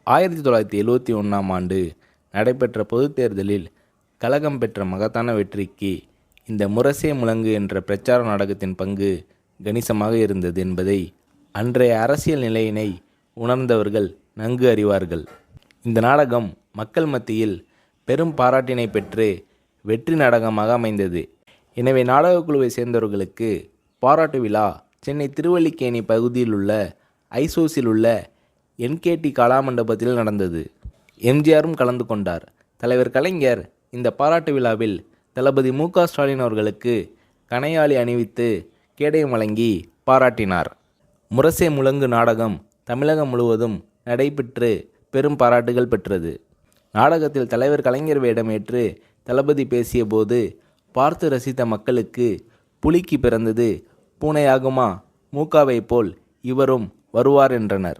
1971ஆம் ஆண்டு நடைபெற்ற பொதுத் தேர்தலில் கழகம் பெற்ற மகத்தான வெற்றிக்கு இந்த முரசே முழங்கு என்ற பிரச்சார நாடகத்தின் பங்கு கணிசமாக இருந்தது என்பதை அன்றைய அரசியல் நிலையினை உணர்ந்தவர்கள் நன்கு அறிவார்கள். இந்த நாடகம் மக்கள் மத்தியில் பெரும் பாராட்டினை பெற்று வெற்றி நாடகமாக அமைந்தது. எனவே நாடகக் குழுவை சேர்ந்தவர்களுக்கு பாராட்டு விழா சென்னை திருவல்லிக்கேணி பகுதியில் உள்ள ஐசோஸில் உள்ள என்கேடி கலாமண்டபத்தில் நடந்தது. எம்ஜிஆரும் கலந்து கொண்டார். தலைவர் கலைஞர் இந்த பாராட்டு விழாவில் தளபதி மு.க. ஸ்டாலின் அவர்களுக்கு கணையாழி அணிவித்து கேடயம் வழங்கி பாராட்டினார். முரசே முழங்கு நாடகம் தமிழகம் முழுவதும் நடைபெற்று பெரும் பாராட்டுகள் பெற்றது. நாடகத்தில் தலைவர் கலைஞர் வேடமேற்று தளபதி பேசிய போது பார்த்து ரசித்த மக்களுக்கு புலிக்கு பிறந்தது பூனையாகுமா, மூக்காவை போல் இவரும் வருவார் என்றனர்.